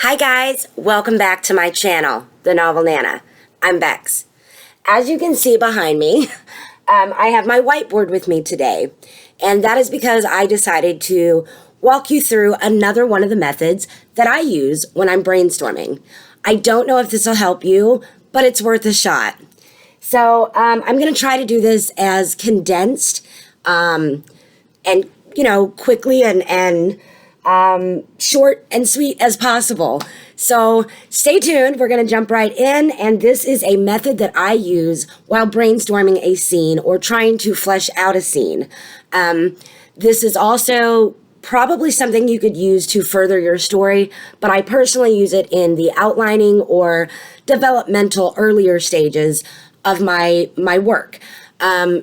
Hi guys, welcome back to my channel, The Novel Nana. I'm Bex. As you can see behind me, I have my whiteboard with me today, and that is because I decided to walk you through another one of the methods that I use when I'm brainstorming. I don't know if this will help you, but it's worth a shot. So I'm going to try to do this as condensed and quickly and short and sweet as possible. So stay tuned. We're going to jump right in. And this is a method that I use while brainstorming a scene or trying to flesh out a scene. This is also probably something you could use to further your story, but I personally use it in the outlining or developmental earlier stages of my work.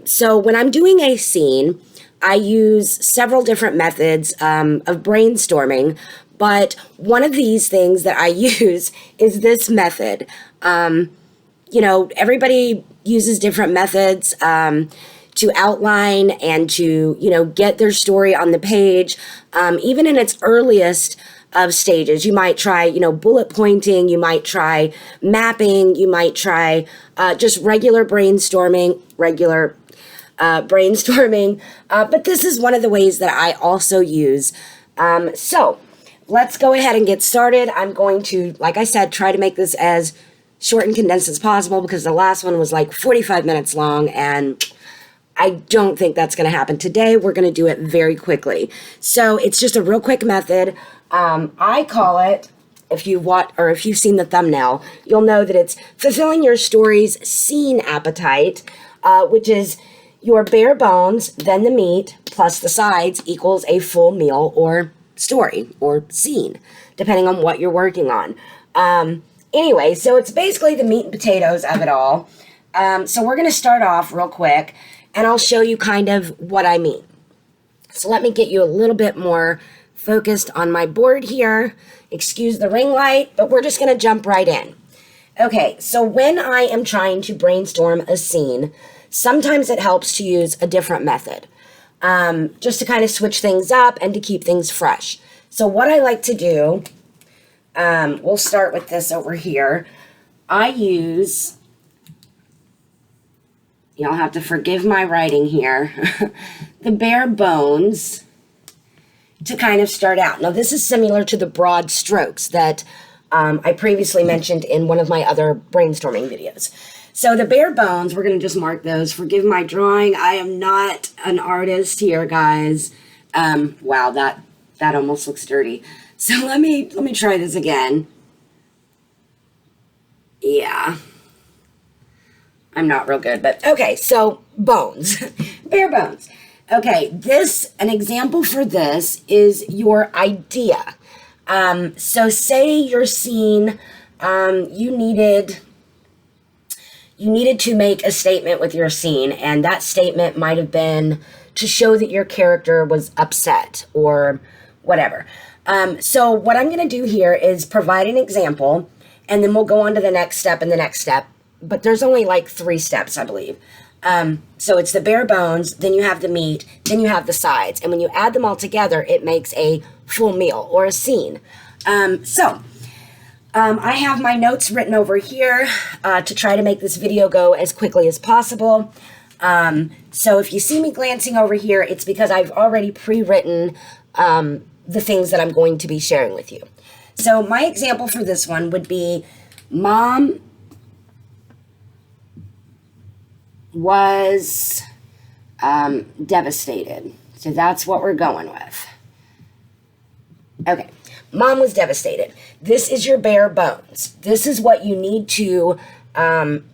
So when I'm doing a scene, I use several different methods of brainstorming, but one of these things that I use is this method. Everybody uses different methods to outline and to, get their story on the page. Even in its earliest of stages, you might try, bullet pointing, you might try mapping, you might try just regular brainstorming, but this is one of the ways that I also use. So let's go ahead and get started. I'm going to, like I said, try to make this as short and condensed as possible because the last one was like 45 minutes long, and I don't think that's going to happen today. We're going to do it very quickly. So it's just a real quick method. I call it, if you've seen the thumbnail, you'll know that it's fulfilling your story's scene appetite, which is your bare bones, then the meat, plus the sides equals a full meal or story or scene, depending on what you're working on. Anyway, so it's basically the meat and potatoes of it all. So we're going to start off real quick, and I'll show you kind of what I mean. So let me get you a little bit more focused on my board here. Excuse the ring light, but we're just going to jump right in. Okay, so when I am trying to brainstorm a scene, sometimes it helps to use a different method, just to kind of switch things up and to keep things fresh. So what I like to do, we'll start with this over here. I use, you'll have to forgive my writing here, the bare bones to kind of start out. Now this is similar to the broad strokes that I previously mentioned in one of my other brainstorming videos. So the bare bones, we're going to just mark those. Forgive my drawing. I am not an artist here, guys. Wow, that almost looks dirty. So let me try this again. Yeah. I'm not real good, but okay. So bones, bare bones. Okay, an example for this is your idea. So say your scene, you needed to make a statement with your scene, and that statement might have been to show that your character was upset or whatever. So what I'm going to do here is provide an example, and then we'll go on to the next step and the next step. But there's only like 3 steps, I believe. So it's the bare bones, then you have the meat, then you have the sides. And when you add them all together, it makes a full meal or a scene. I have my notes written over here to try to make this video go as quickly as possible. So if you see me glancing over here, it's because I've already pre-written the things that I'm going to be sharing with you. So my example for this one would be Mom was devastated. So that's what we're going with. Okay. Mom was devastated. This is your bare bones. This is what you need to kind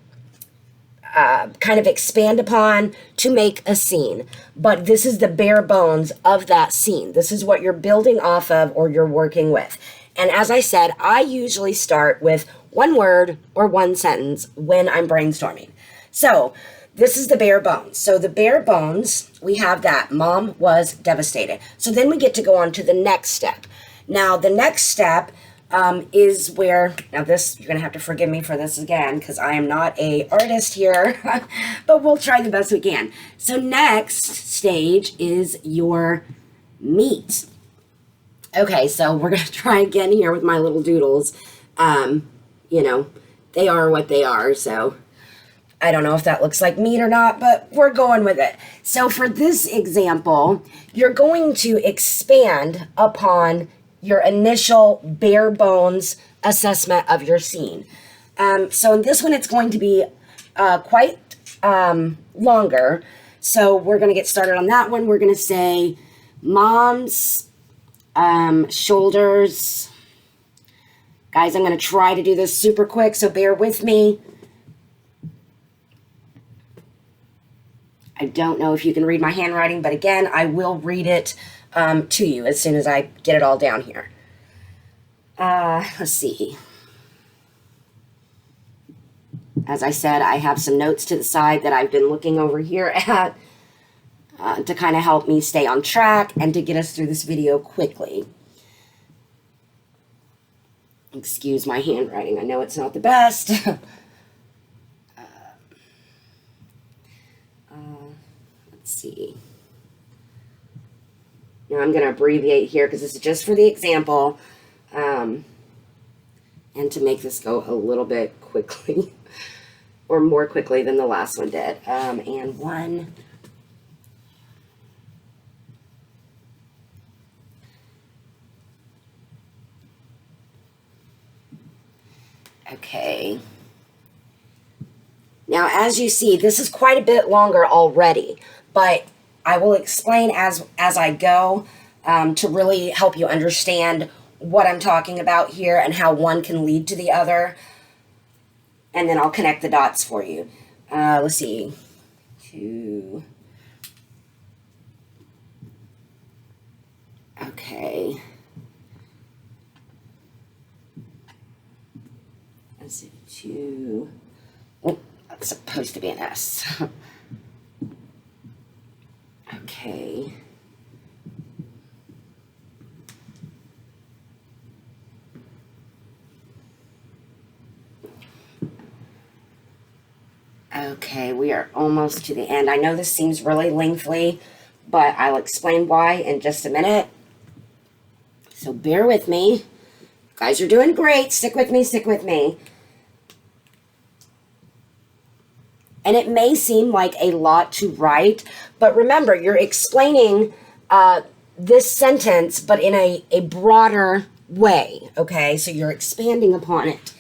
of expand upon to make a scene. But this is the bare bones of that scene. This is what you're building off of or you're working with. And as I said, I usually start with one word or one sentence when I'm brainstorming. So this is the bare bones. So the bare bones, we have that. Mom was devastated. So then we get to go on to the next step. Now, the next step is where, now this, you're going to have to forgive me for this again, because I am not a artist here, but we'll try the best we can. So next stage is your meat. Okay, so we're going to try again here with my little doodles. You know, they are what they are, so I don't know if that looks like meat or not, but we're going with it. So for this example, you're going to expand upon your initial bare bones assessment of your scene. So in this one, it's going to be quite longer. So we're going to get started on that one. We're going to say mom's shoulders. Guys, I'm going to try to do this super quick, so bear with me. I don't know if you can read my handwriting, but again, I will read it to you as soon as I get it all down here. Let's see. As I said, I have some notes to the side that I've been looking over here at to kind of help me stay on track and to get us through this video quickly. Excuse my handwriting. I know it's not the best. Let's see. Now I'm going to abbreviate here because this is just for the example. And to make this go a little bit quickly, or more quickly than the last one did. And one. Okay. Now, as you see, this is quite a bit longer already, but I will explain as I go to really help you understand what I'm talking about here and how one can lead to the other. And then I'll connect the dots for you. Let's see. 2. Okay. Let's see. 2. Oh, that's supposed to be an S. Okay. Okay, we are almost to the end. I know this seems really lengthy, but I'll explain why in just a minute. So bear with me. You guys are doing great. Stick with me, stick with me. And it may seem like a lot to write, but remember, you're explaining this sentence, but in a broader way, okay? So you're expanding upon it.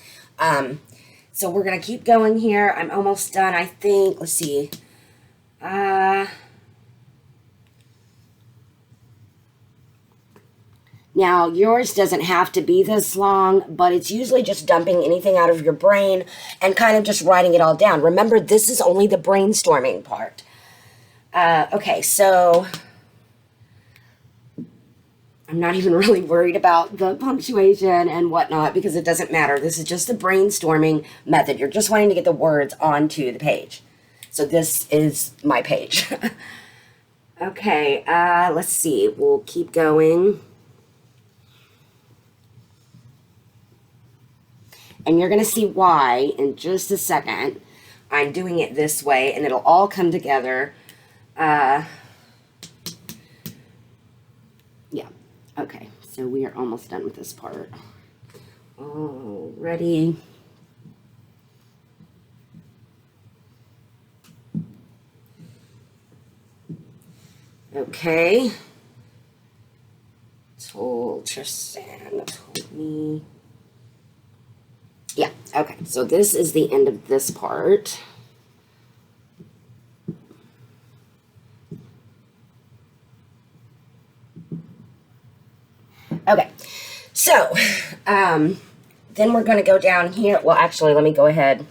So we're going to keep going here. I'm almost done, I think. Let's see. Now, yours doesn't have to be this long, but it's usually just dumping anything out of your brain and kind of just writing it all down. Remember, this is only the brainstorming part. Okay, so I'm not even really worried about the punctuation and whatnot because it doesn't matter. This is just a brainstorming method. You're just wanting to get the words onto the page. So this is my page. Okay, let's see. We'll keep going. And you're going to see why in just a second I'm doing it this way, and it'll all come together. Yeah. Okay, so we are almost done with this part. Already. Okay. Told Tristan, told me. Yeah, okay, so this is the end of this part. Okay, so then we're going to go down here. Well, actually, let me go ahead.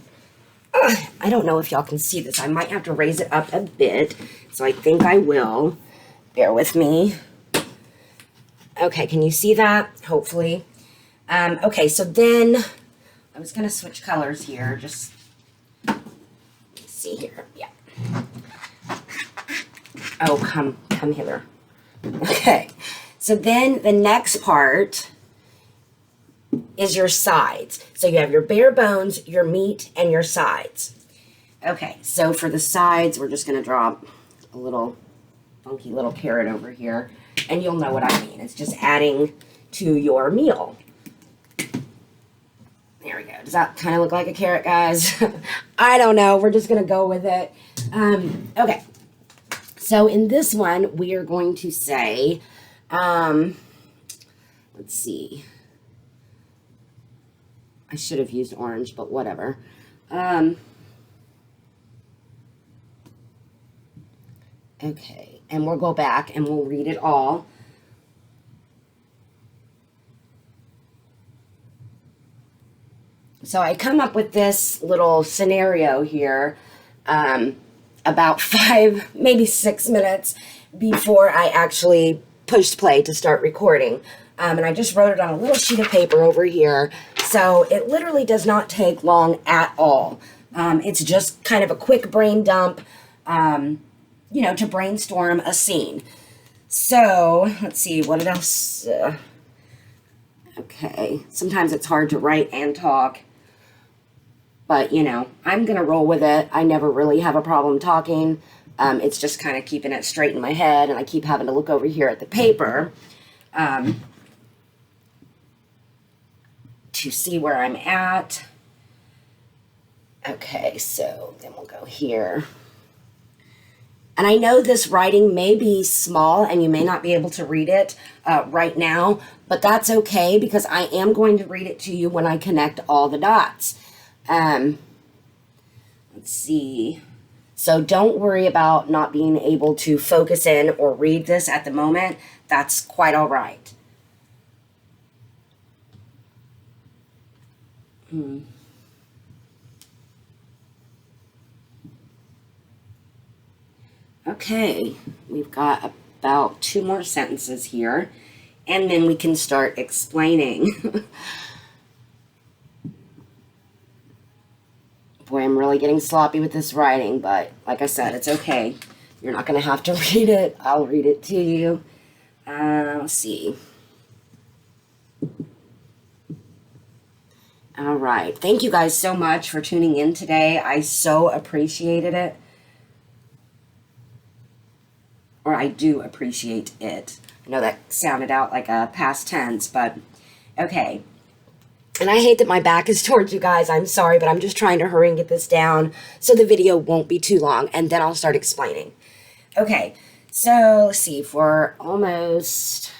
I don't know if y'all can see this. I might have to raise it up a bit, so I think I will. Bear with me. Okay, can you see that? Hopefully. Okay, so then I was going to switch colors here. Just see here. Yeah. Oh, come hither. Okay. So then the next part is your sides. So you have your bare bones, your meat, and your sides. Okay, so for the sides, we're just going to draw a little funky little carrot over here. And you'll know what I mean. It's just adding to your meal. There we go. Does that kind of look like a carrot, guys? I don't know. We're just going to go with it. Okay. So in this one, we are going to say, let's see. I should have used orange, but whatever. Okay. And we'll go back and we'll read it all. So I come up with this little scenario here about 5, maybe 6 minutes before I actually pushed play to start recording. And I just wrote it on a little sheet of paper over here. So it literally does not take long at all. It's just kind of a quick brain dump, you know, to brainstorm a scene. So let's see, what else? Okay, sometimes it's hard to write and talk. But, you know, I'm going to roll with it. I never really have a problem talking. It's just kind of keeping it straight in my head. And I keep having to look over here at the paper to see where I'm at. Okay, so then we'll go here. And I know this writing may be small and you may not be able to read it right now. But that's okay because I am going to read it to you when I connect all the dots. Let's see. So don't worry about not being able to focus in or read this at the moment. That's quite all right. Okay, we've got about 2 more sentences here, and then we can start explaining. Boy, I'm really getting sloppy with this writing, but like I said, it's okay. You're not going to have to read it. I'll read it to you. Let's see. All right. Thank you guys so much for tuning in today. I so appreciated it. Or I do appreciate it. I know that sounded out like a past tense, but okay. And I hate that my back is towards you guys. I'm sorry, but I'm just trying to hurry and get this down so the video won't be too long, and then I'll start explaining. Okay, so let's see, for almost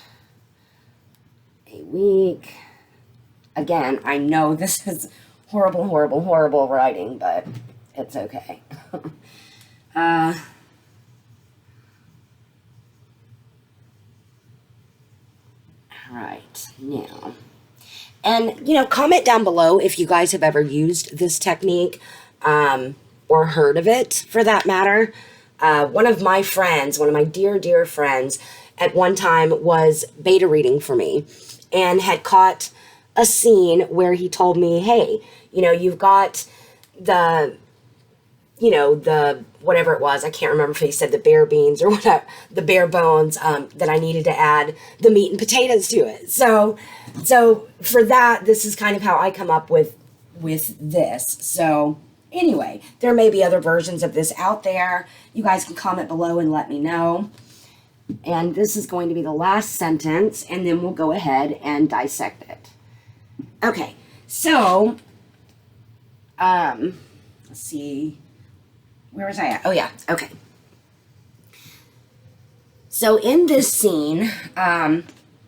a week. Again, I know this is horrible, horrible, horrible writing, but it's okay. All right, now. And, you know, comment down below if you guys have ever used this technique or heard of it, for that matter. One of my friends, one of my dear, dear friends, at one time was beta reading for me and had caught a scene where he told me, hey, you know, you've got the, you know, the whatever it was. I can't remember if he said the bare beans or whatever, the bare bones, that I needed to add the meat and potatoes to it. So for that, this is kind of how I come up with this. So anyway, there may be other versions of this out there. You guys can comment below and let me know. And this is going to be the last sentence, and then we'll go ahead and dissect it. Okay, so, let's see, where was I at? Oh yeah, okay. So in this scene,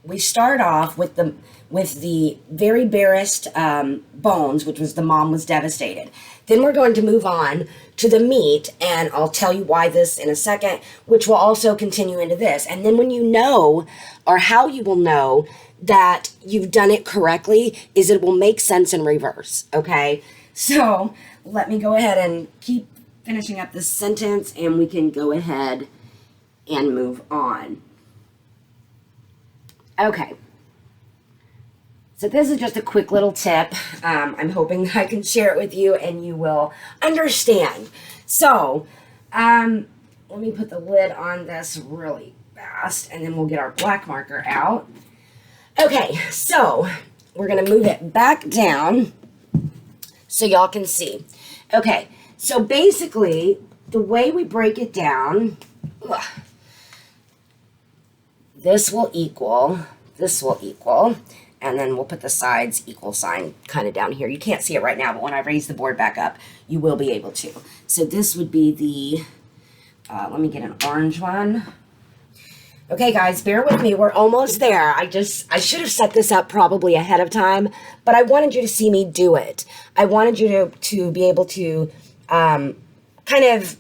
we start off with the very barest bones, which was the mom was devastated. Then we're going to move on to the meat, and I'll tell you why this in a second, which will also continue into this. And then when you know, or how you will know that you've done it correctly, is it will make sense in reverse, okay? So let me go ahead and keep finishing up this sentence, and we can go ahead and move on. Okay. So this is just a quick little tip. I'm hoping that I can share it with you and you will understand. So, let me put the lid on this really fast, and then we'll get our black marker out. Okay, so we're going to move it back down so y'all can see. Okay, so basically, the way we break it down, this will equal this will equal, and then we'll put the sides equal sign kind of down here. You can't see it right now, but when I raise the board back up, you will be able to. So this would be the, let me get an orange one. Okay, guys, bear with me. We're almost there. I should have set this up probably ahead of time, but I wanted you to see me do it. I wanted you to be able to kind of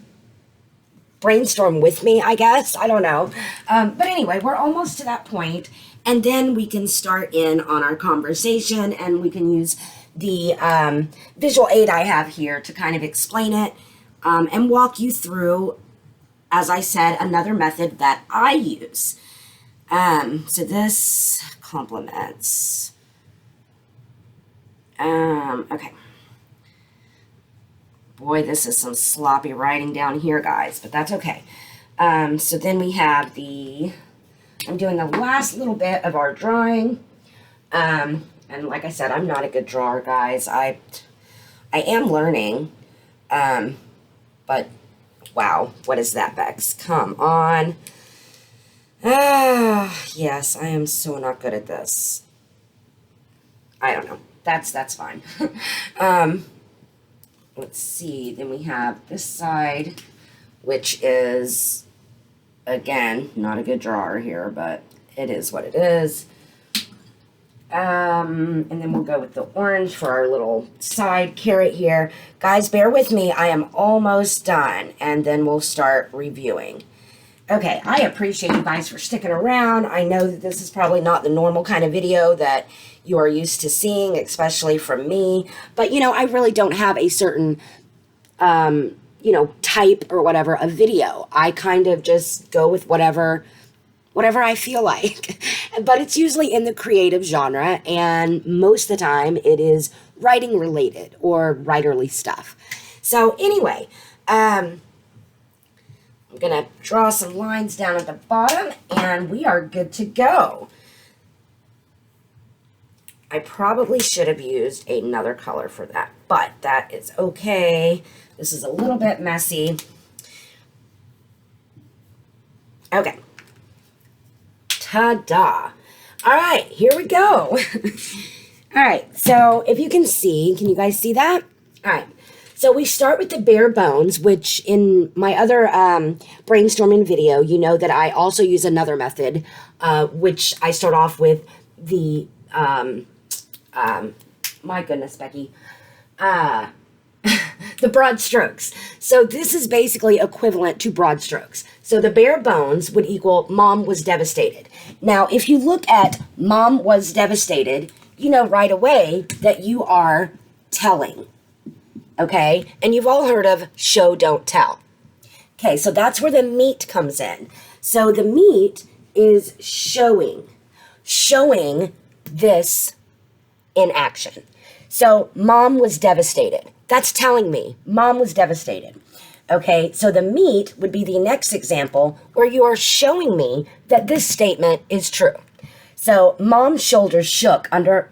brainstorm with me, I guess. I don't know. But anyway, we're almost to that point, and then we can start in on our conversation, and we can use the visual aid I have here to kind of explain it and walk you through, as I said, another method that I use. So this complements. Okay. Boy, this is some sloppy writing down here, guys, but that's okay. So then we have I'm doing the last little bit of our drawing. And like I said, I'm not a good drawer, guys. I am learning, but wow, what is that, Bex? Come on. Yes, I am so not good at this. I don't know. That's fine. Let's see. Then we have this side, which is, again, not a good drawer here, but it is what it is. And then we'll go with the orange for our little side carrot here. Guys, bear with me. I am almost done, and then we'll start reviewing. Okay, I appreciate you guys for sticking around. I know that this is probably not the normal kind of video that you are used to seeing, especially from me. But, you know, I really don't have a certain, you know, type or whatever of video. I kind of just go with whatever I feel like. But it's usually in the creative genre, and most of the time it is writing related or writerly stuff. So anyway, I'm gonna draw some lines down at the bottom, and we are good to go. I probably should have used another color for that, but that is okay. This is a little bit messy. Okay. Ta-da. All right, here we go. All right, so if you can you guys see that? All right, so we start with the bare bones, which in my other brainstorming video, you know that I also use another method, which I start off with the, my goodness, Becky, the broad strokes. So this is basically equivalent to broad strokes. So the bare bones would equal mom was devastated. Now, if you look at mom was devastated, you know right away that you are telling, okay? And you've all heard of show, don't tell. Okay, so that's where the meat comes in. So the meat is showing this in action. So mom was devastated. That's telling me mom was devastated. Okay, so the meat would be the next example where you are showing me that this statement is true. So mom's shoulders shook under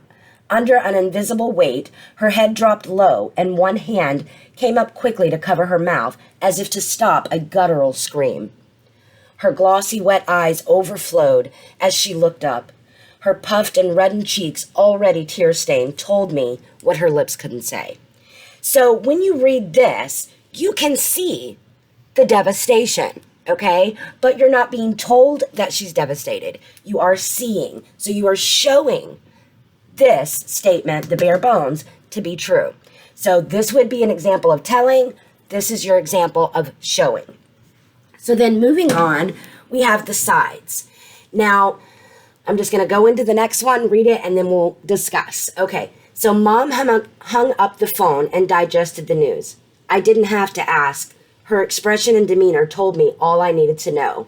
an invisible weight, her head dropped low, and one hand came up quickly to cover her mouth as if to stop a guttural scream. Her glossy, wet eyes overflowed as she looked up. Her puffed and reddened cheeks, already tear-stained, told me what her lips couldn't say. So when you read this, you can see the devastation, okay? But you're not being told that she's devastated. You are seeing. So you are showing this statement, the bare bones, to be true. So this would be an example of telling. This is your example of showing. So then moving on, we have the sides. Now, I'm just going to go into the next one, read it, and then we'll discuss. Okay, so mom hung up the phone and digested the news. I didn't have to ask. Her expression and demeanor told me all I needed to know.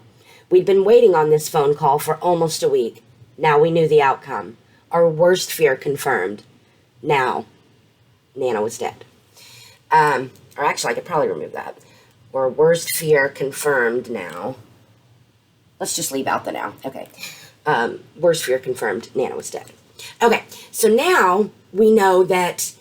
We'd been waiting on this phone call for almost a week. Now we knew the outcome. Our worst fear confirmed. Now, Nana was dead. Or actually, I could probably remove that. Or worst fear confirmed now. Let's just leave out the now. Okay. Worst fear confirmed. Nana was dead. Okay. So now we know that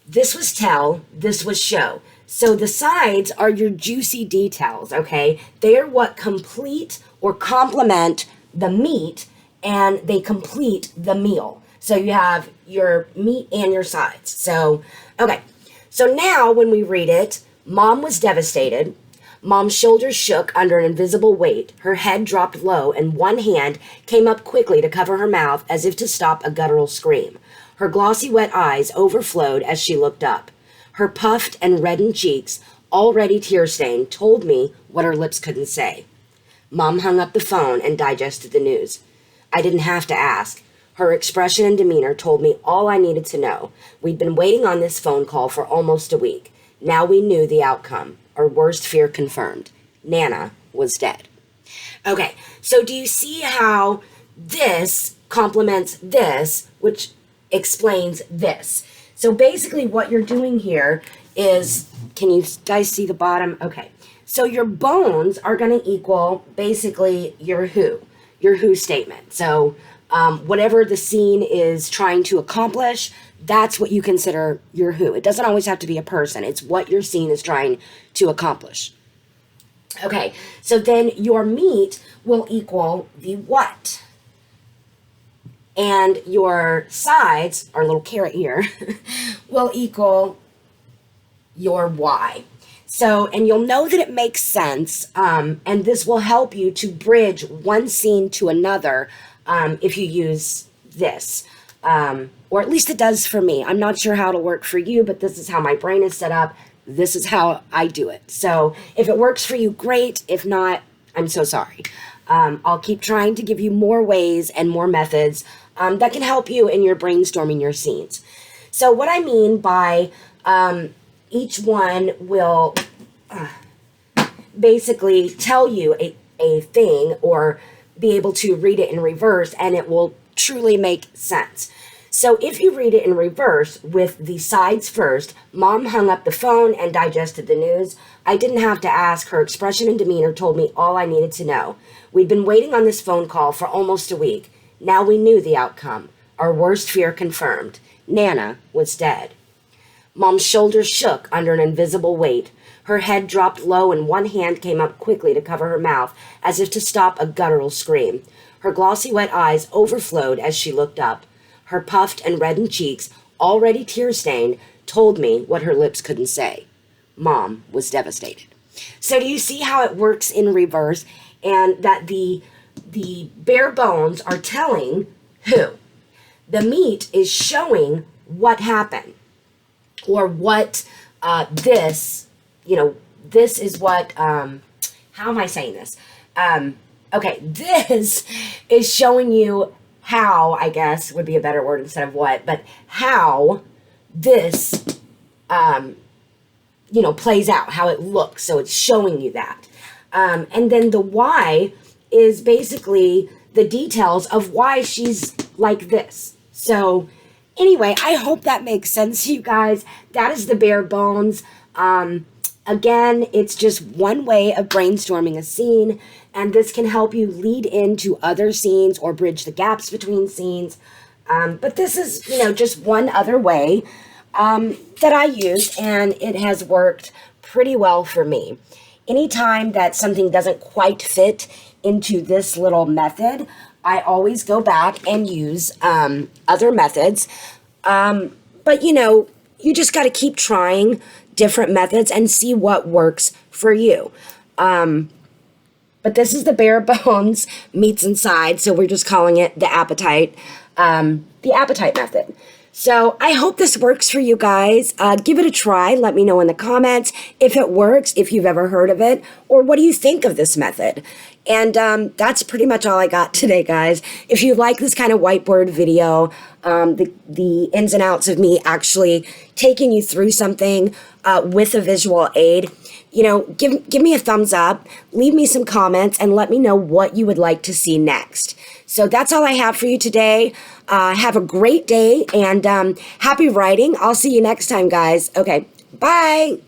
this was tell, this was show. So the sides are your juicy details, okay? They are what complete or complement the meat and they complete the meal. So you have your meat and your sides. So, okay. So now when we read it, Mom was devastated. Mom's shoulders shook under an invisible weight. Her head dropped low, and one hand came up quickly to cover her mouth as if to stop a guttural scream. Her glossy, wet eyes overflowed as she looked up. Her puffed and reddened cheeks, already tear-stained, told me what her lips couldn't say. Mom hung up the phone and digested the news. I didn't have to ask. Her expression and demeanor told me all I needed to know. We'd been waiting on this phone call for almost a week. Now we knew the outcome. Our worst fear confirmed. Nana was dead. Okay, so do you see how this complements this, which explains this? So basically what you're doing here is, can you guys see the bottom? Okay, so your bones are going to equal basically your who statement. So whatever the scene is trying to accomplish, that's what you consider your who. It doesn't always have to be a person. It's what your scene is trying to accomplish. Okay, so then your meat will equal the what. And your sides, our little carrot here, will equal your why. So, and you'll know that it makes sense, and this will help you to bridge one scene to another if you use this. Or at least it does for me. I'm not sure how it'll work for you, but this is how my brain is set up. This is how I do it. So if it works for you, great. If not, I'm so sorry. I'll keep trying to give you more ways and more methods that can help you in your brainstorming your scenes. So what I mean by each one will basically tell you a thing or be able to read it in reverse, and it will truly make sense. So if you read it in reverse with the sides first, Mom hung up the phone and digested the news. I didn't have to ask. Her expression and demeanor told me all I needed to know. We'd been waiting on this phone call for almost a week. Now we knew the outcome. Our worst fear confirmed. Nana was dead. Mom's shoulders shook under an invisible weight. Her head dropped low and one hand came up quickly to cover her mouth as if to stop a guttural scream. Her glossy wet eyes overflowed as she looked up. Her puffed and reddened cheeks, already tear-stained, told me what her lips couldn't say. Mom was devastated. So do you see how it works in reverse, and that the bare bones are telling who? The meat is showing what happened, or what this is what, how am I saying this? Okay, this is showing you how, I guess, would be a better word instead of what, but how this, plays out, how it looks. So it's showing you that. And then the why is basically the details of why she's like this. So anyway, I hope that makes sense to you guys. That is the bare bones. Again, it's just one way of brainstorming a scene, and this can help you lead into other scenes or bridge the gaps between scenes. But this is, just one other way that I use, and it has worked pretty well for me. Anytime that something doesn't quite fit into this little method, I always go back and use other methods. But, you just got to keep trying different methods and see what works for you. But this is the bare bones meats and sides, so we're just calling it the appetite method. So I hope this works for you guys. Give it a try. Let me know in the comments if it works, if you've ever heard of it, or what do you think of this method. And that's pretty much all I got today, guys. If you like this kind of whiteboard video, the ins and outs of me actually taking you through something with a visual aid, give me a thumbs up, leave me some comments, and let me know what you would like to see next. So that's all I have for you today. Have a great day, and happy writing. I'll see you next time, guys. Okay, bye.